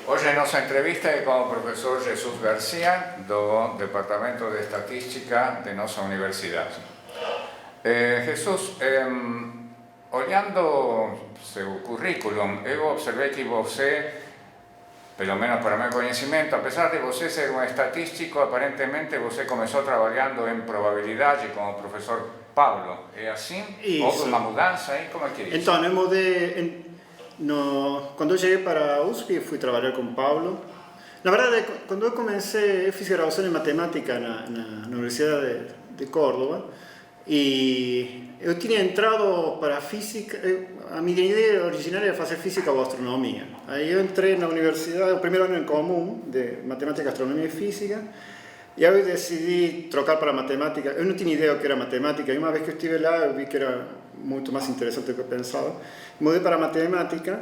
Hoje a nossa entrevista é com o professor Jesus Garcia, do Departamento de Estatística de nossa universidade. Jesus, olhando seu currículum, eu observei que você, pelo menos para meu conhecimento, apesar de você ser um estatístico, aparentemente você começou trabalhando em probabilidade com o professor Pablo. É assim? Isso. Houve uma mudança aí? Como é que é isso? Então, eu mudei. Quando eu cheguei para a USP, fui trabalhar com Pablo. Na verdade, quando eu comecei, eu fiz graduação em matemática na Universidade de Córdoba e eu tinha entrado para física. A minha ideia original era fazer física ou astronomia. Aí eu entrei na universidade, o primeiro ano em comum de matemática, astronomia e física. E aí eu decidi trocar para matemática. Eu não tinha ideia do que era matemática, e uma vez que eu estive lá, eu vi que era muito mais interessante do que eu pensava. Mudei para matemática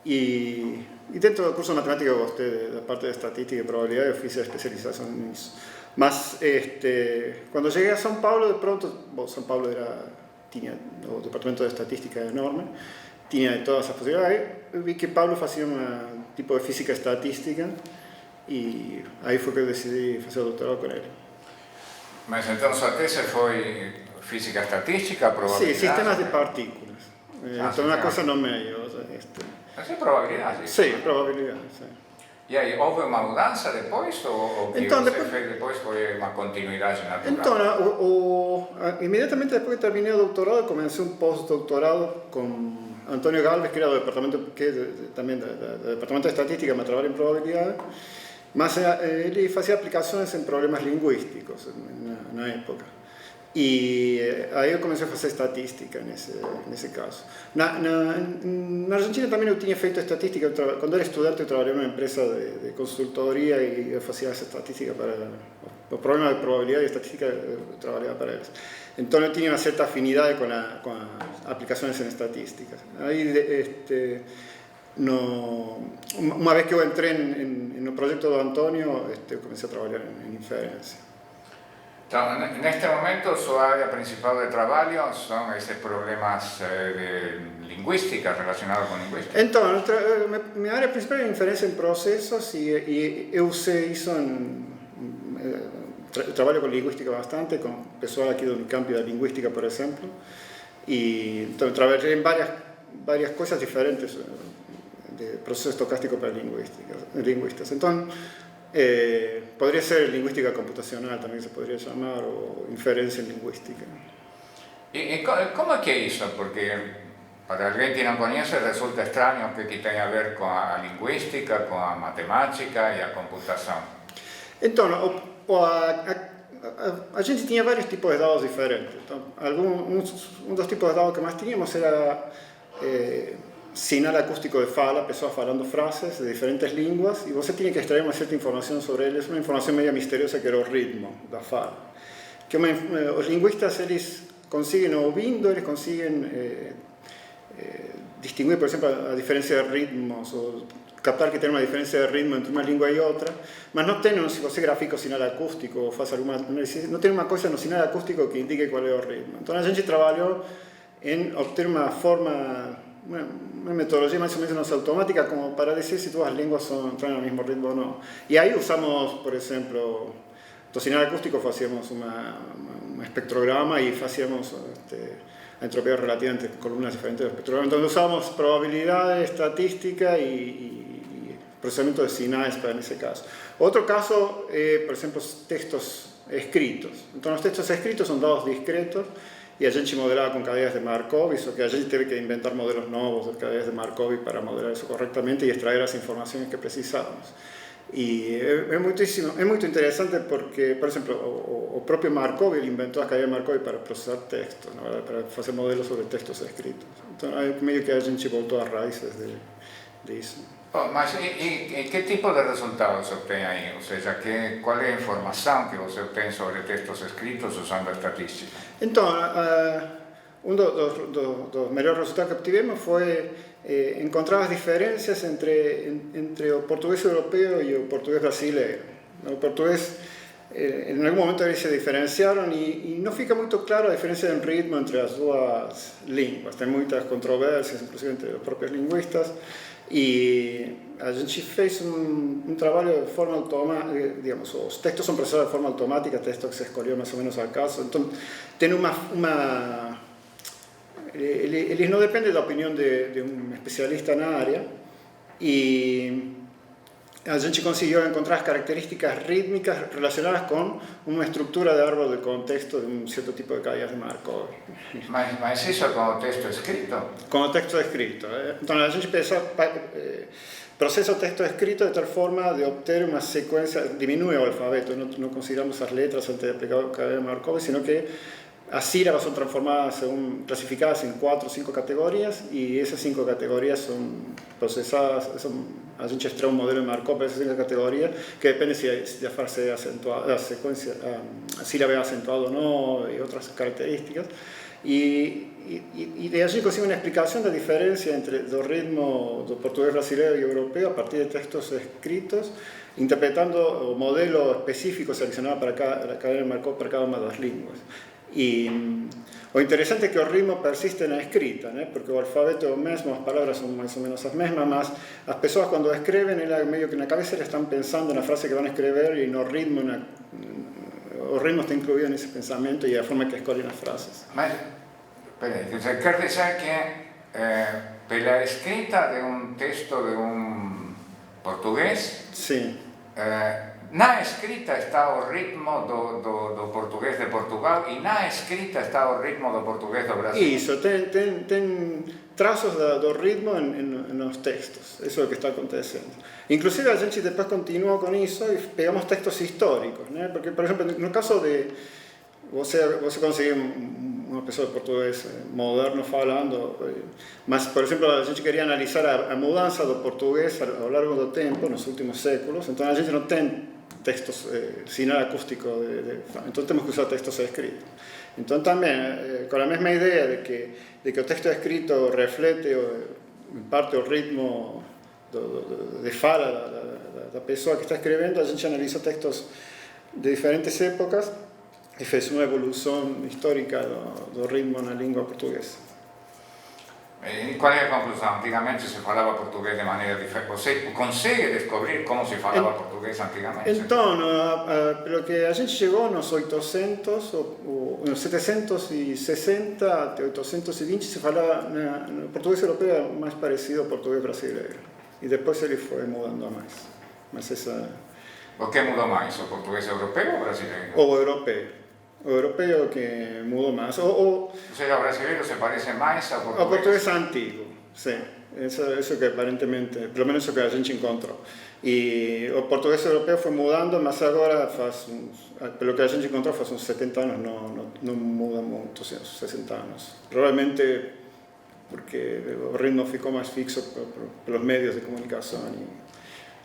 e dentro do curso de matemática eu gostei da parte de estatística e probabilidade, eu fiz a especialização nisso. Mas quando cheguei a São Paulo, de pronto, São Paulo tinha o departamento de estatística enorme, tinha todas as possibilidades. Eu vi que Pablo fazia um tipo de física estatística e aí foi que eu decidi fazer o doutorado com ele. Mas então sua tese foi física estatística, probabilidade? Sim, sistemas de partículas. Então uma coisa no meio. Mas é probabilidade? Sim, probabilidade, sim. E aí, houve uma mudança depois, ou o que então, você fez depois foi uma continuidade natural? Então, imediatamente depois que terminei o doutorado, comecei um pós-doutorado com Antônio Galvez, que era do departamento, também do departamento de estatística, mas trabalha em probabilidade, mas ele fazia aplicações em problemas linguísticos na época. E aí eu comecei a fazer estatística nesse caso. Na Argentina também eu tinha feito estatística. Quando era estudante eu trabalhei numa empresa de consultoria e eu fazia essa estatística para os problemas de probabilidade e estatística, eu trabalhava para eles. Então eu tinha uma certa afinidade com as aplicações em estatística. Aí, uma vez que eu entrei no projeto do Antônio, eu comecei a trabalhar em inferência. Então, neste momento, sua área principal de trabalho são esses problemas de linguística, relacionados com linguística? Então, minha área principal é inferência em processos e eu usei isso trabalho com linguística bastante, com o pessoal aqui do Unicamp da linguística, por exemplo, e então trabalhei em várias coisas diferentes de processos estocásticos para linguistas. Então, podría ser lingüística computacional, también se podría llamar, o inferencia en lingüística. ¿Y cómo es que eso? Porque para alguien que no conoce resulta extraño que tenga a ver con la lingüística, con la matemática y la computación. Entonces, a gente tinha vários tipos de dados diferentes. Então, um dos tipos de dados que mais tínhamos era sinal acústico de fala, pessoas falando frases de diferentes línguas, e você tinha que extrair uma certa informação sobre eles, uma informação meio misteriosa que era o ritmo da fala. Que os linguistas, eles conseguem, ouvindo, eles conseguem distinguir, por exemplo, a diferença de ritmos, ou captar que tem uma diferença de ritmo entre uma língua e outra, mas não tem, se você grafica o sinal acústico ou faz alguma análise, não tem uma coisa no sinal acústico que indique qual é o ritmo. Então a gente trabalhou em obter uma forma, uma metodologia mais ou menos automática como para dizer se todas as línguas estão no mesmo ritmo ou não. E aí usamos, por exemplo, do sinal acústico fazíamos um espectrograma e fazíamos a entropia relativa entre columnas diferentes do espectrograma. Então usamos probabilidade, estatística e processamento de sinais para nesse caso. Outro caso é, por exemplo, textos escritos. Então os textos escritos são dados discretos e a gente modelava com cadeias de Markov, só que a gente teve que inventar modelos novos de cadeias de Markov para modelar isso corretamente e extrair as informações que precisávamos. E é muito interessante porque, por exemplo, o próprio Markov ele inventou as cadeias de Markov para processar textos, para fazer modelos sobre textos escritos. Então, é meio que a gente voltou às raízes disso. Mas e que tipo de resultados você obtém aí? Ou seja, qual é a informação que você obtém sobre textos escritos usando a estatística? Então, um dos melhores resultados que obtivemos foi encontrar as diferenças entre o português europeu e o português brasileiro. O português, em algum momento eles se diferenciaram e não fica muito claro a diferença de ritmo entre as duas línguas. Tem muitas controvérsias, inclusive entre os próprios linguistas. E a gente fez um trabalho de forma automática, digamos, os textos são processados de forma automática, texto que se escolheu mais ou menos ao caso, então tem eles não dependem da opinião de um especialista na área, e a gente conseguiu encontrar as características rítmicas relacionadas com uma estrutura de árbol de contexto de um certo tipo de cadeas de Markov. Mas isso com o texto escrito? Com o texto escrito. Então a gente processa o texto escrito de tal forma de obter uma sequência, diminui o alfabeto, não consideramos as letras antes de aplicar a cadena de Markov, sino que as sílabas son transformadas, clasificadas en 4 o 5 categorías, y esas 5 categorías son procesadas, a gente extrae un modelo de Markov para esas 5 categorías, que depende si la frase es acentuada, la sílaba es acentuada o no, y otras características. Y de allí consigo una explicación de la diferencia entre el ritmo del portugués brasileño y europeo a partir de textos escritos, interpretando modelos específicos seleccionados para cada cadena de Markov para cada una de las lenguas. E o interessante é que o ritmo persiste na escrita, né? Porque o alfabeto é o mesmo, as palavras são mais ou menos as mesmas, mas as pessoas quando escrevem, meio que na cabeça eles estão pensando na frase que vão escrever e no ritmo, o ritmo está incluído nesse pensamento e a forma que escolhem as frases. Mas, peraí, quer dizer que pela escrita de um texto de um português, sim. Na escrita está o ritmo do português de Portugal e na escrita está o ritmo do português do Brasil. Isso, tem traços do ritmo nos textos, isso é o que está acontecendo. Inclusive a gente depois continua com isso e pegamos textos históricos, né? Porque, por exemplo, no caso de você conseguir uma pessoa de português moderno falando, mas, por exemplo, a gente queria analisar a mudança do português ao longo do tempo, nos últimos séculos, então a gente não tem textos sin nada acústico, entonces tenemos que usar textos escritos. Entonces también, con la misma idea de que el texto escrito reflete en parte el ritmo de fala da pessoa que está escrevendo, a gente analiza textos de diferentes épocas e fez uma evolução histórica do ritmo na língua portuguesa. E qual é a conclusão? Antigamente se falava português de maneira diferente. Você consegue descobrir como se falava português antigamente? Então, pelo que a gente chegou nos 800, nos 760 até 820, se falava, no português europeu mais parecido ao português brasileiro. E depois ele foi mudando a mais. Mas essa... O que mudou mais? O português europeu ou brasileiro? O europeu. O europeu que mudou mais. Ou seja, o brasileiro se parece mais ao português? Ao português antigo, sim. Isso que aparentemente, pelo menos isso que a gente encontrou. E o português europeu foi mudando, mas agora pelo que a gente encontrou, faz uns 70 anos, não muda muito, uns 60 anos. Provavelmente porque o ritmo ficou mais fixo pelos meios de comunicação.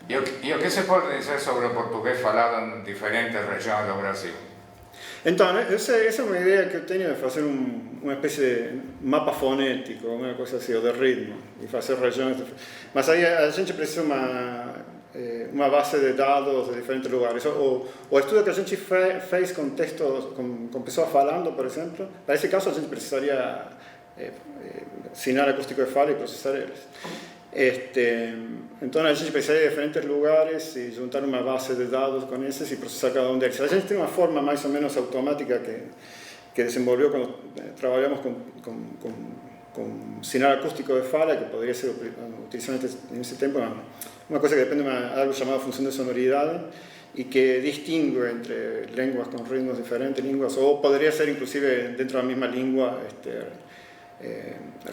E o que se pode dizer sobre o português falado em diferentes regiões do Brasil? Então, essa é uma ideia que eu tenho de fazer uma espécie de mapa fonético, uma coisa assim, ou de ritmo, e fazer regiões. Mas aí a gente precisa uma base de dados de diferentes lugares. O estudo que a gente fez com textos, com pessoas falando, por exemplo, para esse caso a gente precisaria sinal acústico de fala e processar eles. Então a gente precisaria de diferentes lugares e juntar uma base de dados com esses e processar cada um deles. A gente tem uma forma mais ou menos automática que desenvolveu quando trabalhamos com sinal acústico de fala, que poderia ser utilizado nesse tempo, uma coisa que depende de algo chamado função de sonoridade e que distingue entre línguas com ritmos diferentes, ou poderia ser inclusive dentro da mesma língua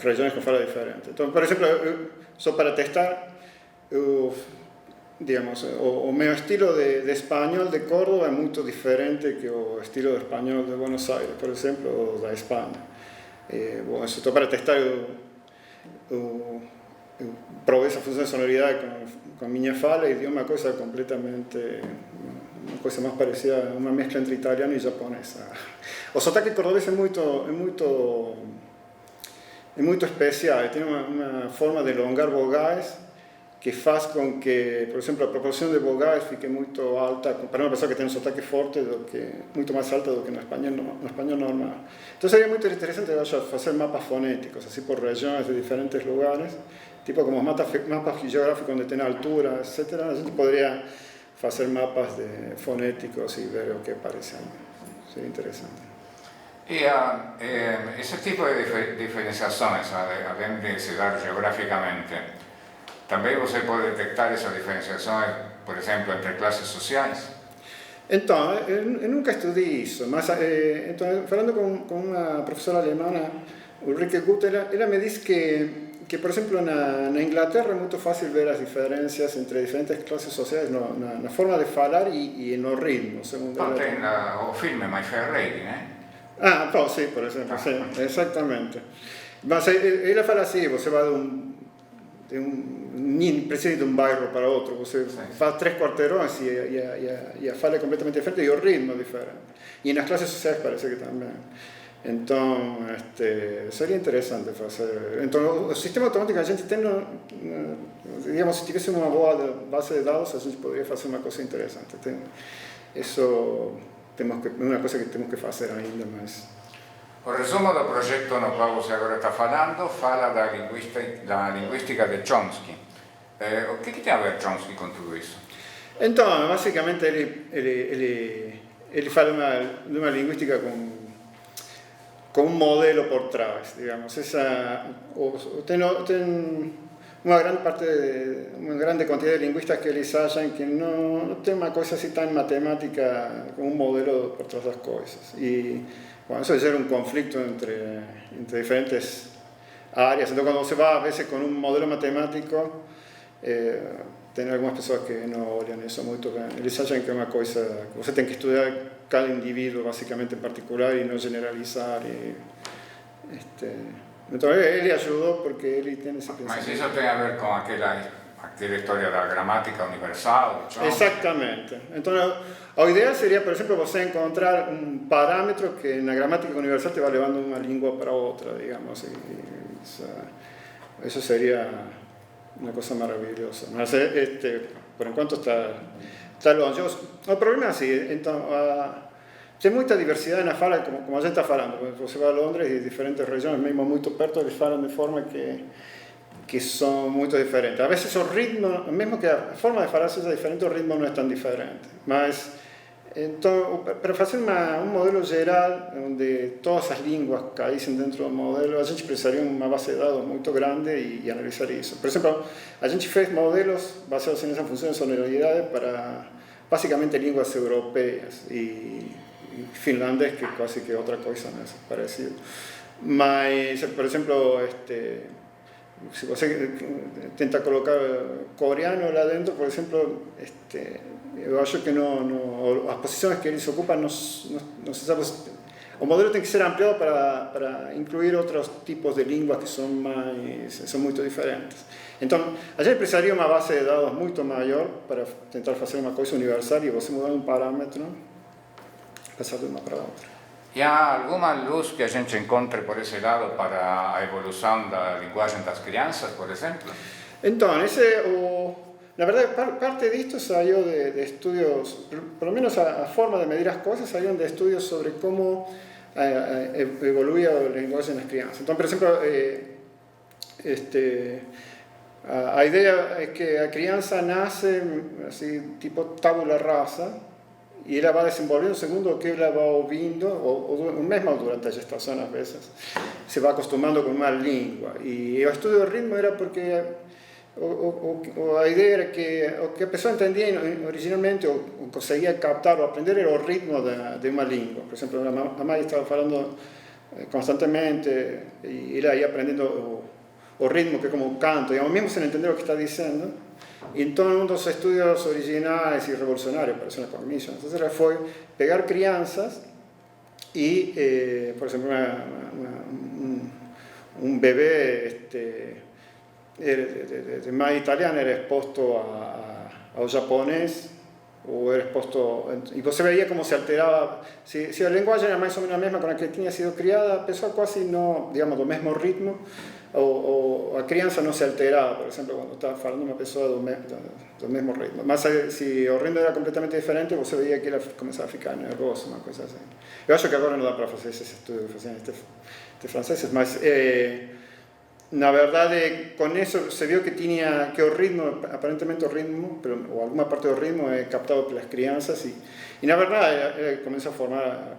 regiões com fala diferente. Então, por exemplo, só para testar, digamos, o meu estilo de espanhol de Córdoba é muito diferente que o estilo de espanhol de Buenos Aires, por exemplo, ou da Espanha. Bom, só para testar, eu provei essa função de sonoridade com a minha fala e deu uma coisa completamente, uma coisa mais parecida, uma mescla entre italiano e japonês. O sotaque cordobês é muito especial, tem uma forma de alongar vogais che fa con che, per esempio, la proporzione di vogais fique molto alta, per una persona che tiene un sotaque forte, molto más alta do que en español normal. Entonces sería muy interesante hacer mapas fonéticos, así por regiones de diferentes lugares, tipo como mapas geográficos donde tiene altura, etc. La gente podría hacer mapas fonéticos y ver lo que aparece. Sería interesante. Y ese tipo de diferenciaciones, además de se dar geográficamente, también você puede detectar esas diferenciaciones, por ejemplo, entre clases sociales. Então, eu nunca estudei isso, mas então, falando com uma professora alemana, Ulrike Gut, ela me disse que por exemplo, na Inglaterra é muito fácil ver as diferenças entre diferentes classes sociais na forma de falar e no ritmo. Tem o filme My Fair Lady, né? Ah, pô, sim, por exemplo, sim, exatamente. Mas ela fala assim, você vai precisa de um bairro para outro, você faz 3 quarteirões e a fala é completamente diferente e o ritmo é diferente. E nas classes sociais parece que também. Então, seria interessante fazer. Então, o sistema automático que a gente tem, digamos, se tivesse uma boa base de dados, a gente poderia fazer uma coisa interessante. Isso é uma coisa que temos que fazer ainda mais. O resumo do progetto no qual você agora está falando fala da linguística de Chomsky. O que tem a ver Chomsky com tudo isso? Então, basicamente, ele fala de uma linguística com um modelo por trás, digamos. Tem uma grande quantidade de linguistas que eles acham que não tem uma coisa assim tão matemática com um modelo por trás das coisas. E bueno, eso gera un conflicto entre diferentes áreas. Entonces, cuando se va a veces con un modelo matemático, tem algumas pessoas que não olham isso muito bem. Eles acham que é uma coisa que você tem que estudar cada indivíduo, basicamente, em particular, e não generalizar. Então, ele ajudou porque ele tem esse pensamento. Mas isso tem a ver com aquela história da gramática universal? Exactamente. Entonces, a ideia seria, por exemplo, você encontrar um parâmetro que na gramática universal te vai levando uma língua para outra, digamos. Isso seria uma coisa maravilhosa. Mas, por enquanto, está longe. O problema é assim, então, tem muita diversidade na fala, como a gente está falando. Você vai a Londres e diferentes regiões, mesmo muito perto, eles falam de forma que são muito diferentes. A vezes o ritmo, mesmo que a forma de falar seja diferente, o ritmo não é tão diferente. Mas, então, para fazer um modelo geral, onde todas as línguas caíssem dentro do modelo, a gente precisaria de uma base de dados muito grande e analisar isso. Por exemplo, a gente fez modelos baseados nessa função de sonoridade para, basicamente, línguas europeias e finlandês, que é quase que outra coisa parecida. Mas, por exemplo, se você tenta colocar coreano lá dentro, por exemplo, eu acho que as posições que eles ocupam não se sabe. O modelo tem que ser ampliado para incluir outros tipos de línguas que são muito diferentes. Então, a gente precisaria de uma base de dados muito maior para tentar fazer uma coisa universal e você mudar um parâmetro, passar de uma para outra. E há alguma luz que a gente encontre por esse lado para a evolução da linguagem das crianças, por exemplo? Então, na verdade, parte disto saiu de estudos, pelo menos a forma de medir as coisas saiu de estudos sobre como evoluía a linguagem das crianças. Então, por exemplo, a ideia é que a criança nasce assim, tipo tabula rasa, e ela vai desenvolvendo segundo o que ela vai ouvindo, ou mesmo durante a gestação, às vezes, se vai acostumando com uma língua. E o estudo do ritmo era porque a ideia era que o que a pessoa entendia originalmente, ou conseguia captar ou aprender, era o ritmo de uma língua. Por exemplo, a mãe estava falando constantemente, e ela ia aprendendo o ritmo, que é como um canto, e ao mesmo sem entender o que está dizendo. Então, um dos estudos originais e revolucionários, parece uma comissão, então foi pegar crianças e, por exemplo, um bebê de mãe italiana era exposto ao japonês o era exposto, y você veía como se alteraba, se a linguagem era mais ou menos a mesma com a que tinha sido criada, a pessoa quase não, digamos, do mesmo ritmo, ou a criança não se alterava, por exemplo, quando estava falando uma pessoa do mesmo ritmo. Mas se o ritmo era completamente diferente, você veia que ela começava a ficar nervosa, uma coisa assim. Eu acho que agora não dá para fazer esse estudo, fazer este franceses, mas na verdade, com isso se viu que tinha que o ritmo, aparentemente o ritmo, ou alguma parte do ritmo é captado pelas crianças e na verdade começa a formar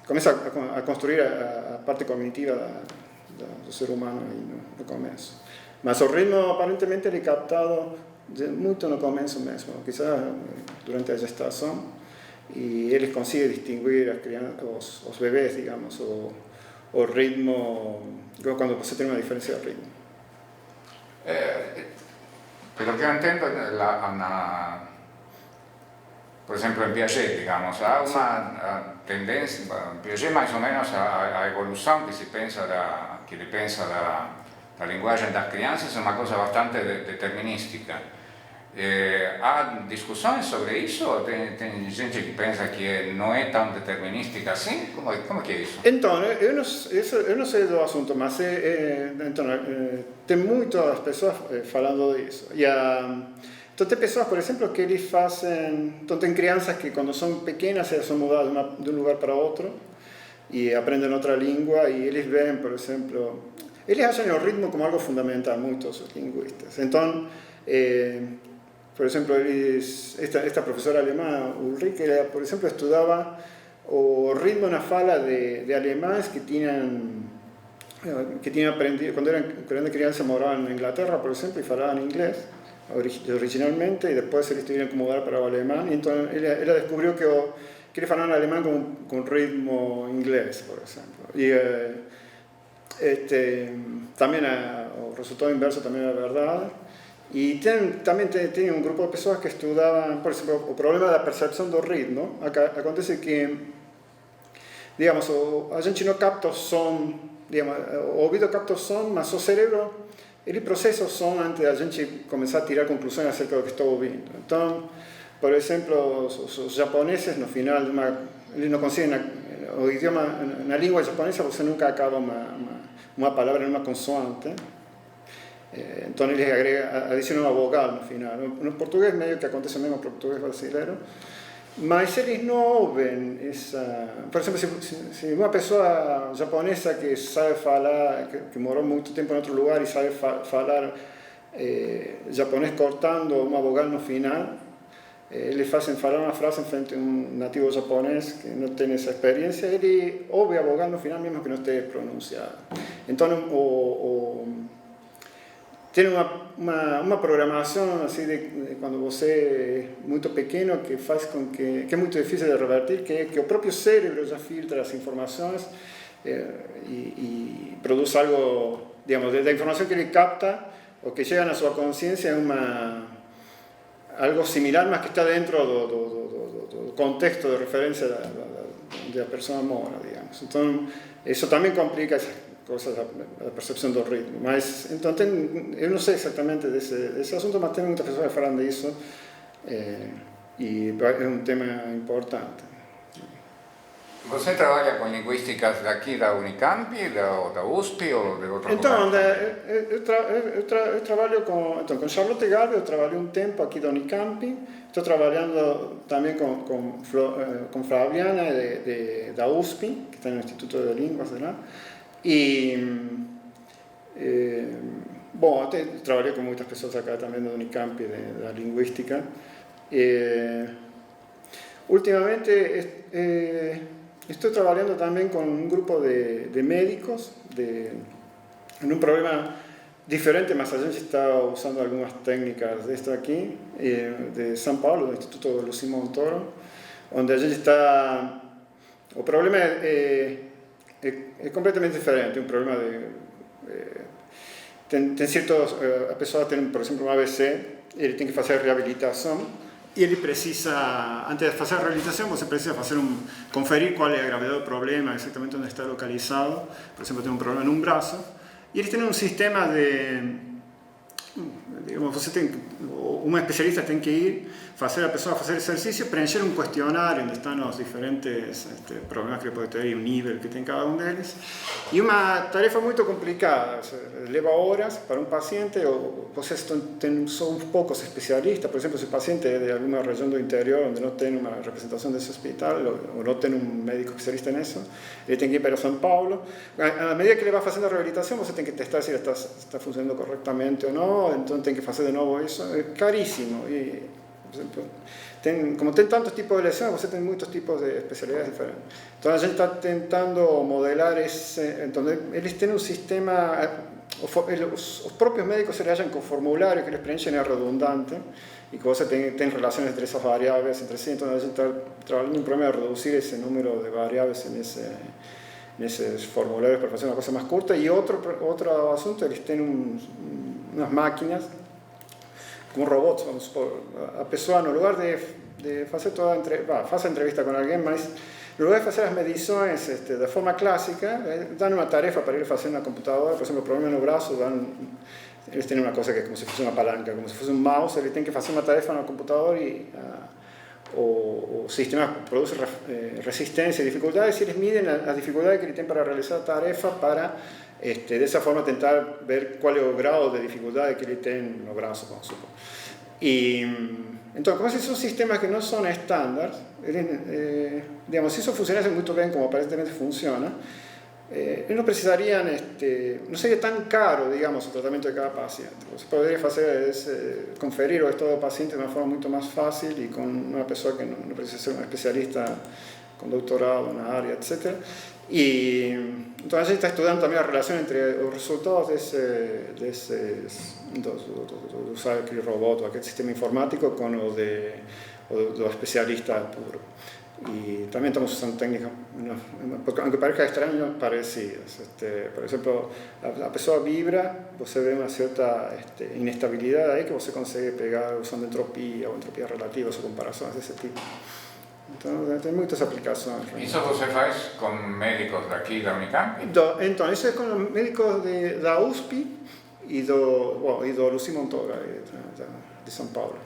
começa a construir a parte cognitiva do ser humano aí no começo. Mas o ritmo aparentemente é captado muito no começo mesmo, quizás durante a gestação, e eles conseguem distinguir as crianças, os bebês, digamos, o ritmo, quando você tem uma diferença de ritmo. Pero que yo entiendo, por ejemplo, en Piaget, digamos, hay una tendencia, en Piaget más o menos a evolución que le pensa la linguagem das crianças é uma coisa bastante determinística. Há discussões sobre isso? Tem gente que pensa que não é tão determinística assim? Como que é isso? Então, eu não sei do assunto, mas tem muitas pessoas falando disso. Então, tem pessoas, por exemplo, que eles fazem... Então, tem crianças que quando são pequenas, elas são mudadas de um lugar para outro e aprendem outra língua e eles veem, por exemplo... Eles acham o ritmo como algo fundamental, muitos linguistas. Então, por exemplo, esta professora alemã, Ulrike, ela, por exemplo, estudava o ritmo na fala de alemães que tinham aprendido, quando eram crianças, moravam na Inglaterra, por exemplo, e falavam inglês originalmente, e depois eles tiveram que mudar para o alemão. Então, ela descobriu que eles falavam alemão com ritmo inglês, por exemplo. E también o resultado inverso también era verdade. E também tem um grupo de pessoas que estudavam, por exemplo, o problema da percepção do ritmo. Acontece que, digamos, a gente não capta o som, digamos, o ouvido capta o som, mas o cérebro, ele processa o som antes da gente começar a tirar conclusões acerca do que estou ouvindo. Então, por exemplo, os japoneses, no final, eles não conseguem, o idioma, na língua japonesa, você nunca acaba uma palavra em uma consoante. Então eles adicionam uma vogal no final. No português meio que acontece o mesmo no português brasileiro, mas eles não ouvem essa... Por exemplo, se uma pessoa japonesa que sabe falar, que morou muito tempo em outro lugar e sabe falar japonês cortando uma vogal no final, eles fazem falar uma frase em frente a um nativo japonês que não tem essa experiência, ele ouve a vogal no final mesmo que não esteja pronunciada. Então, tem uma programação assim de quando você é muito pequeno que faz com que é muito difícil de revertir, que o próprio cérebro já filtra as informações e produz algo, digamos, da informação que ele capta ou que chega na sua consciência é algo similar, mas que está dentro do contexto de referência onde a pessoa mora, digamos. Então, isso também complica essas coisas da percepção do ritmo. Mas, então, eu não sei exatamente desse assunto, mas tem muitas pessoas que falam disso e é um tema importante. Você trabalha com linguísticas daqui da Unicamp, da USP ou de outro lugar? Então, eu trabalho com Charlotte Galvez, eu trabalhei um tempo aqui da Unicamp, estou trabalhando também com Flaviana da USP, que está no Instituto de Línguas de lá. E, bom, até trabalhei com muitas pessoas acá também da Unicamp, da linguística. Ultimamente, estou trabalhando também com um grupo de médicos em um problema diferente, mas a gente está usando algumas técnicas desta aqui, de São Paulo, do Instituto Lucy Montoro, onde a gente está... O problema é completamente diferente, um problema tem certos... A pessoa tem, por exemplo, um AVC, ele tem que fazer reabilitação, e ele precisa, antes de fazer a reabilitação, você precisa conferir qual é a gravidade do problema, exatamente onde está localizado. Por exemplo, tem um problema em um braço, e eles têm um sistema digamos, um especialista tem que ir, fazer a pessoa fazer exercício, preencher um questionário onde estão os diferentes problemas que ele pode ter e o nível que tem cada um deles. E uma tarefa muito complicada, leva horas para um paciente, ou vocês são poucos especialistas, por exemplo, se o paciente é de alguma região do interior onde não tem uma representação desse hospital, ou não tem um médico especialista nisso, ele tem que ir para São Paulo. À medida que ele vai fazendo a reabilitação, você tem que testar se ele está funcionando corretamente ou não, então tem que fazer de novo isso, é caríssimo. E, por exemplo, como tem tantos tipos de lesões, você tem muitos tipos de especialidades diferentes. Então a gente está tentando modelar esse. Então eles têm um sistema. Os próprios médicos se acham que o formulário que eles preenchem é redundante e que você tem relações entre essas variáveis entre si. Então a gente está trabalhando um problema de reduzir esse número de variáveis nesses formulários para fazer uma coisa mais curta. E outro assunto, eles têm umas máquinas com robots, vamos supor. A pessoa, no lugar de fazer faz a entrevista com alguém, mas no lugar de fazer as medições de forma clássica, dão uma tarefa para ele fazer na computadora. Por exemplo, o problema no braço, eles têm uma coisa que é como se fosse uma palanca, como se fosse um mouse, ele tem que fazer uma tarefa no computador e o sistema produz resistência e dificuldades, e eles midem a dificuldade que ele tem para realizar a tarefa para, dessa forma, tentar ver qual é o grau de dificuldade que ele tem no braço, vamos supor. E, então, como esses são sistemas que não são estándares, digamos, se isso funcionasse muito bem como aparentemente funciona, eles não precisariam, não seria tão caro, digamos, o tratamento de cada paciente. Você poderia conferir o estado do paciente de uma forma muito mais fácil e com uma pessoa que não precisa ser um especialista com doutorado na área, etc. E então a gente está estudando também a relação entre os resultados do usar aquele robô, aquele sistema informático, com o do especialista puro. E também estamos usando técnicas, aunque parezca estranho, parecidas. Por exemplo, a pessoa vibra, você vê uma certa inestabilidade aí que você consegue pegar usando entropia ou entropia relativa ou comparações desse tipo. Então, tem muitas aplicações. Isso você faz com médicos daqui da Unicamp? Então, isso é com os médicos da USP e do Lucy Montoro, de São Paulo,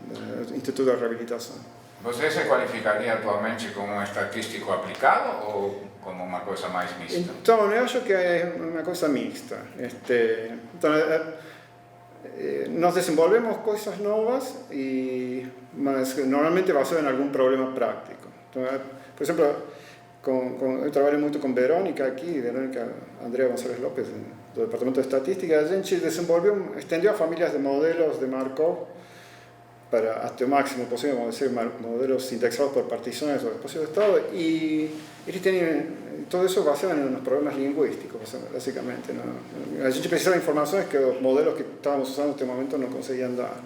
do Instituto de Reabilitação. Você se qualificaria atualmente como um estatístico aplicado ou como uma coisa mais mista? Então, eu acho que é uma coisa mixta. Então, nós desenvolvemos coisas novas, mas normalmente basado em algum problema prático. Então, por exemplo, eu trabalho muito com Verônica aqui, Andrea González López, do Departamento de Estatística. A gente estendeu a famílias de modelos de Markov para hasta o máximo possível, vamos decir, modelos indexados por particiones o espacio de estado, y ellos tienen todo eso basado en los problemas lingüísticos, básicamente, ¿no? A gente precisava de informações que os modelos que estábamos usando en este momento no conseguían dar.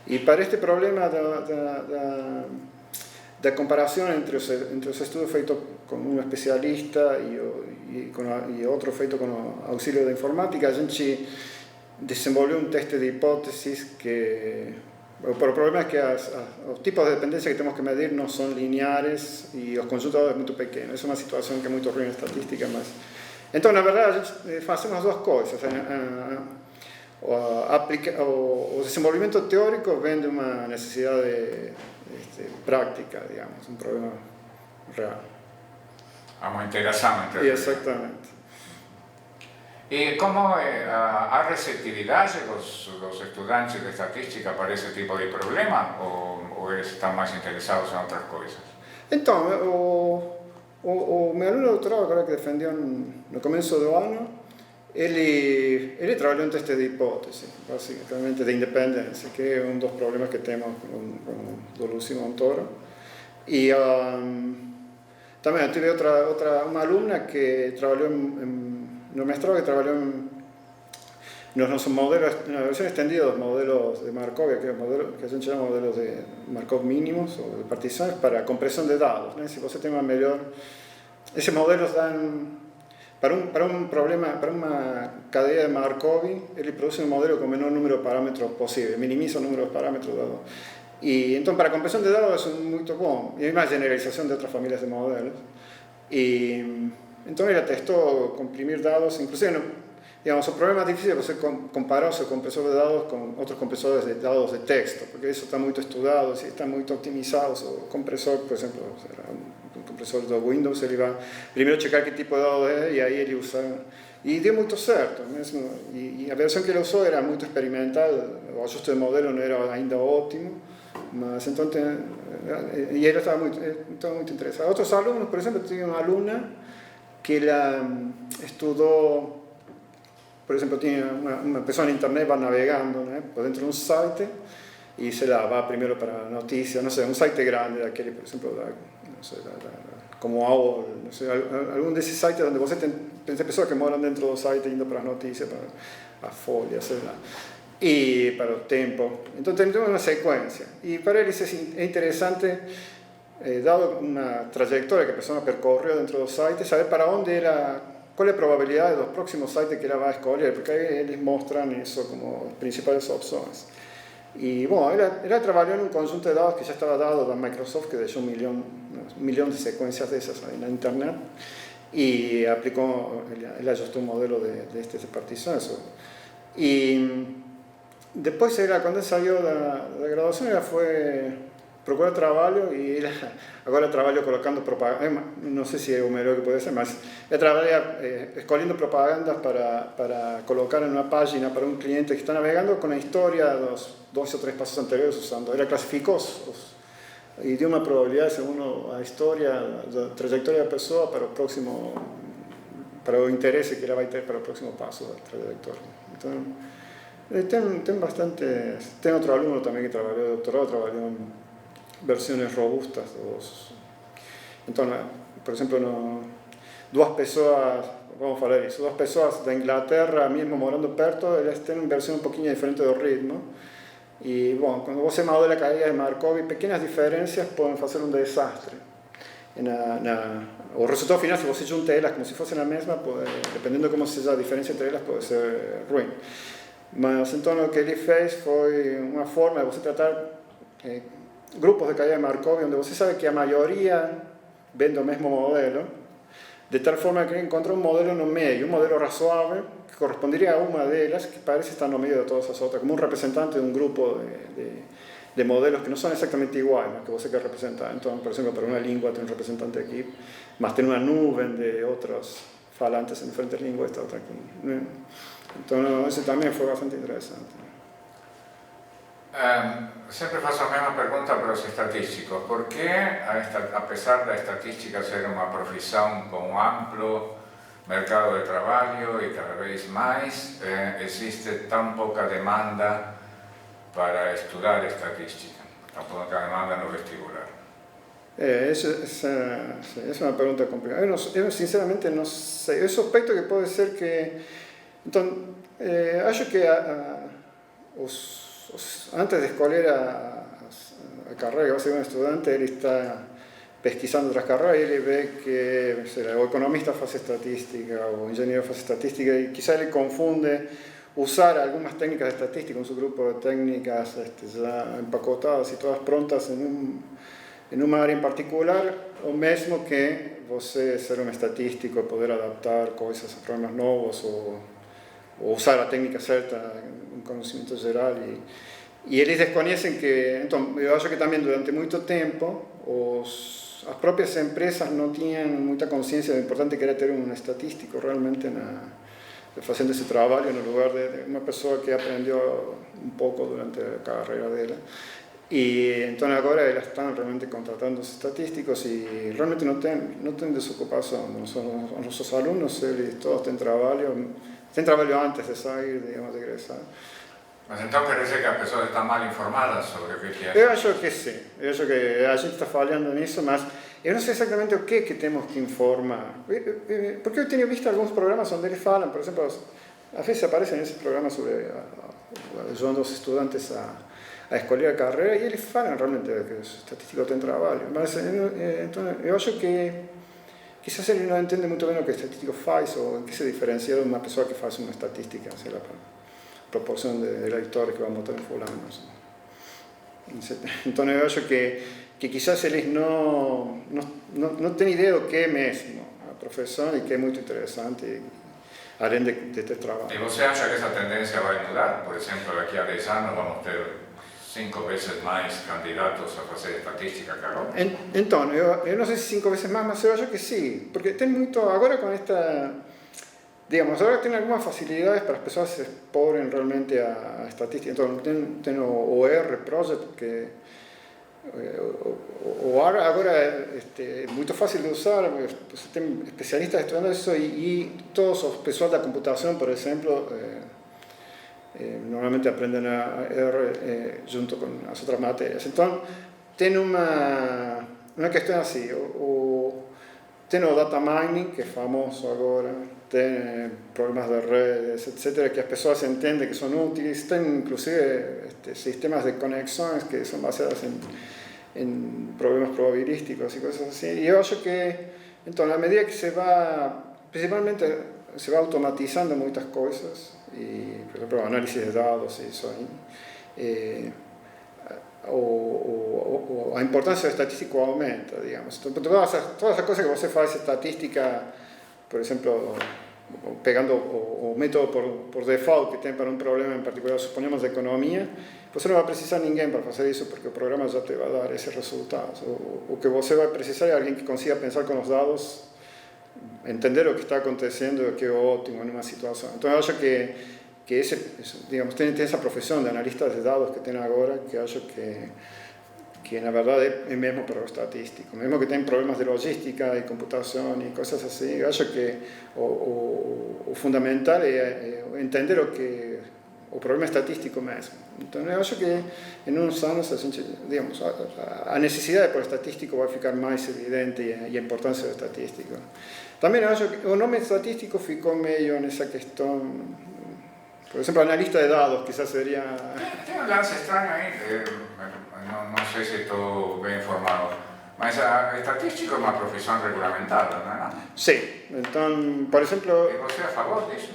Y para este problema da comparación entre os estudos feitos con un especialista y otro feito con auxilio de informática, a gente desenvolveu un teste de hipótesis que... O problema é que os tipos de dependência que temos que medir não são lineares e os conjuntos são muito pequenos. Essa é uma situação que é muito ruim em estatística, mas... Então, na verdade, a gente fazemos duas coisas. O desenvolvimento teórico vem de uma necessidade prática, digamos, um problema real. Há uma interação entre eles. Exatamente. E como há receptividade dos estudantes de estatística para esse tipo de problema ou eles estão mais interessados em outras coisas? Então, o meu aluno de doutorado, agora que defendeu no começo do ano, ele trabalhou em teste de hipótese, basicamente de independência, que é um dos problemas que temos com o Lucy Montoro. E também eu tive uma aluna que trabalhou no mestrado, que trabalhou nos modelos, na versión extendida dos modelos de Markov, que a gente chama modelos de Markov mínimos ou de partições para compressão de dados, né? Se você tem uma melhor... Esses modelos dão... Para um problema, para uma cadeia de Markov, ele produz um modelo com o menor número de parâmetros possível, minimiza o número de parâmetros dados. E então, para compressão de dados é muito bom. E hay uma generalização de outras famílias de modelos. E então ele testou comprimir dados, inclusive Digamos, o problema difícil é você comparar o seu compresor de dados com outros compresores de dados de texto, porque isso está muito estudado, está muito otimizado. O compresor, por exemplo, um compresor do Windows, ele vai primeiro checar que tipo de dado é e aí ele usa. E deu muito certo mesmo. E a versão que ele usou era muito experimental, o ajuste de modelo não era ainda ótimo, mas então e ele estava muito interessado. Outros alunos, por exemplo, tinha uma aluna que ela estudou. Por ejemplo, tiene una persona en internet, va navegando, ¿no?, por dentro de un site y se la va primero para noticias, no sé, un site grande de aquel, por ejemplo, no sé, como AOL, no sé, algún de esos sites donde vos tenés personas que moran dentro de los sites yendo para las noticias, para las folias, y para los tiempos. Entonces tenemos una secuencia. Y para él es interesante, dado una trayectoria que la persona percorrió dentro de los sites, saber para dónde era. ¿Cuál es la probabilidad de los próximos sites que ela vai escolher? Porque aí eles mostram isso como principais opções. E, bom, ela trabalhou em um conjunto de dados que já estava dado da Microsoft, que deixou um milhão de sequências dessas aí na internet, e aplicou, ela ajustou um modelo de partições. E depois, quando saiu da graduação, ela foi procurar trabalho e ela agora trabalha colocando propaganda, não sei se é o melhor que pode ser, mas ela trabalha escolhendo propagandas para colocar em uma página para um cliente que está navegando com a história dos 2 ou 3 passos anteriores usando. Ela classificou e deu uma probabilidade segundo a história, a trajetória da pessoa para o interesse que ela vai ter para o próximo passo da trajetória. Então, tem bastante. Tem outro aluno também que trabalhou, doutorado, trabalhou em versiones robustas. Entonces, por ejemplo, dos pessoas, vamos falar isso, dos pessoas da Inglaterra, mesmo morando perto, elas têm uma versão um pouquinho diferente do ritmo. E, bom, quando você modela a caída de Markov, pequenas diferenças podem fazer um desastre. O resultado final, se você junta elas como se fossem a mesma, dependendo de como seja a diferença entre elas, pode ser ruim. Mas, então, o que ele fez foi uma forma de você tratar grupos de caída de Markov, onde você sabe que a maioria vem do mesmo modelo, de tal forma que encontrou um modelo no meio, um modelo razoável, que corresponderia a uma delas, que parece estar no meio de todas as outras, como um representante de um grupo de modelos que não são exatamente iguais, mas que você quer representar. Então, por exemplo, para uma língua tem um representante aqui, mas tem uma nuvem de outros falantes em diferentes línguas, esta outra aqui. Então, isso também foi bastante interessante. Sempre faço a mesma pergunta para os estatísticos. Por que, a pesar da estatística ser uma profissão com amplo mercado de trabalho e cada vez mais, existe tão pouca demanda para estudar estatística, tão pouca demanda no vestibular? Essa é uma pergunta complicada. Eu sinceramente não sei. Eu suspeito que pode ser que. Então, acho que antes de escolher a carreira que va a ser un estudante, ele está pesquisando outras carreiras e ele vê que o economista faz estatística, o engenheiro faz estatística e quizá ele confunde usar algumas técnicas de estatística, um grupo de técnicas já empacotadas e todas prontas em uma área em particular, ou mesmo que você ser um estatístico, poder adaptar coisas a problemas novos ou usar a técnica certa, um conhecimento geral. E eles desconhecem que. Então, eu acho que também durante muito tempo as próprias empresas não tinham muita consciência do importante que era ter um estatístico realmente fazendo esse trabalho no lugar de uma pessoa que aprendeu um pouco durante a carreira dela. E então agora elas estão realmente contratando os estatísticos e realmente não tem desocupação. Nossos alunos, eles todos têm trabalho antes de sair, digamos, de egresar. Mas então quer dizer que as pessoas estão mal informadas sobre o que é? Eu acho que sim. Eu acho que a gente está falhando nisso, mas eu não sei exatamente o que temos que informar. Porque eu tenho visto alguns programas onde eles falam, por exemplo, às vezes aparecem nesses programas sobre ajudando os estudantes a escolher a carreira e eles falam realmente que os estatísticos têm trabalho. Mas então, eu acho que quizás ele não entende muito bem o que o estatístico faz ou em que se diferencia de uma pessoa que faz uma estatística, sei lá, proporção de eleitores que vão votar em fulano. Então eu acho que quizás eles não têm ideia do que é mesmo a profissão e que é muito interessante. além de ter trabalho. E você acha que essa tendência vai mudar? Por exemplo, daqui a 10 anos vamos ter 5 vezes mais candidatos a fazer estatística que agora? Então, eu não sei se 5 vezes mais, mas eu acho que sim, porque tem muito, agora com esta, digamos, agora tem algumas facilidades para as pessoas se exporem realmente a estatística. Então, tem o R Project, que o R agora é muito fácil de usar, você tem especialistas estudando isso e todos os pessoal da computação, por exemplo, normalmente aprenden a R junto con las otras materias. Entonces, tiene una cuestión así, tiene o data mining, que es famoso ahora, tiene problemas de redes, etcétera, que las personas entienden que son útiles, tienen inclusive sistemas de conexiones que son basados en problemas probabilísticos y cosas así. Y yo creo que, entonces, a medida que se va, principalmente, se va automatizando muchas cosas, y, por ejemplo, análisis de dados y eso ahí, a importancia del estadístico aumenta, digamos. Todas las cosas que você faz estatística, por ejemplo, pegando o método por default que tem para un problema en particular, suponemos de economía, você no va a precisar ninguém para hacer eso porque el programa ya te va a dar ese resultado. O que você va a precisar es alguien que consiga pensar con los dados, entender lo que está aconteciendo, que es óptimo en una situación. Entonces, yo creo que ese, digamos, tiene esa profesión de analistas de dados que tiene ahora, que yo que en la verdad es mismo para lo estadístico, mismo que tienen problemas de logística y computación y cosas así. Yo creo que o fundamental es entender o problema estadístico mesmo. Entonces, yo creo que en unos años, digamos, a necesidad por estatístico va a ficar más evidente y a importancia del estadístico. También yo creo que el nombre estadístico ficó medio en esa cuestión. Por ejemplo, analista de dados quizás sería... Tiene un lance extraño ahí, no sé si estoy bien informado, pero estatístico es una profesión regulamentada, ¿no? Sí, entonces, por ejemplo... ¿Y usted a favor de eso?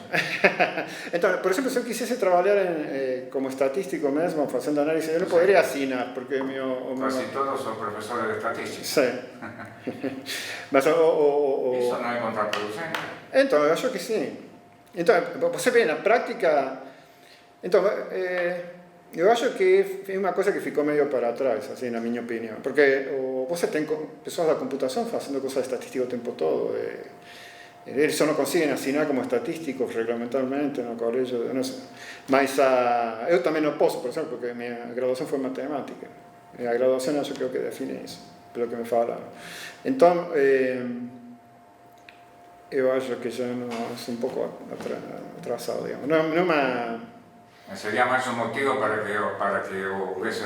Entonces, por ejemplo, si yo quisiese trabajar como estatístico mismo, haciendo análisis, yo no podría asignar, porque Casi todos son profesores de estadística. Sí. Eso no es contraproducente. Entonces, yo creo que sí. Entonces, você vê, na prática, então, eu acho que é uma coisa que ficou meio para trás, assim, na minha opinião, porque você tem pessoas da computação fazendo coisas estatísticas o tempo todo, eles só não conseguem assinar como estatísticos regulamentarmente no colégio, não sei. Mas eu também não posso, por exemplo, porque minha graduação foi em matemática, e a graduação acho que é o que define isso, pelo que me falaram. Então, eu acho que já não é um pouco atrasado, digamos. Não é uma... Sería más un motivo para que hubiese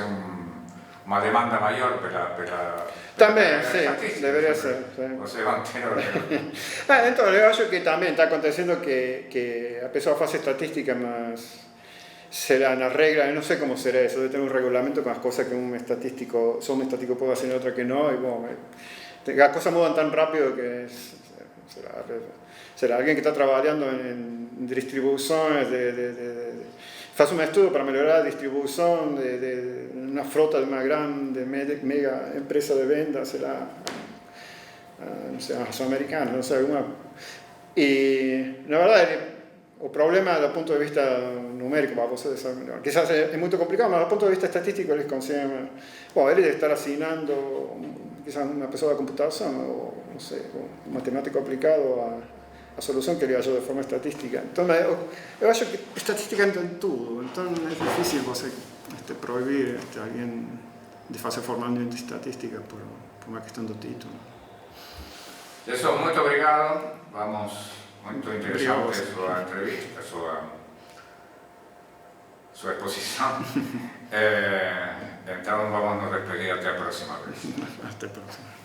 una demanda mayor para También, sí, debería ser. Sí. O sea, entero. Entonces, yo acho que también está aconteciendo que a pesar de hacer estadística más será una regla, yo no sé cómo será eso, debe tener un reglamento con las cosas que un estadístico puede hacer y otra que no, y bueno, las cosas mudan tan rápido que será alguien que está trabajando en distribuciones hace un estudio para mejorar la distribución de una flota de una gran mega empresa de ventas, será no sé, americana, no sé, alguna. Y la verdad el problema desde el punto de vista numérico para ustedes quizás es muy complicado, pero desde el punto de vista estadístico les consiguen, bueno, él debe estar asignando quizás una persona de computación o no sé, un matemático aplicado a solución que le ayude de forma estatística. Entonces, yo acho que estatística entra en todo, entonces es difícil você prohibir a alguien de hacer formando en estatística por una cuestión de título. Eso, muy obrigado. Vamos, muy interesante su entrevista, su exposición. Entonces vamos a nos despedir hasta la próxima vez. Hasta la próxima.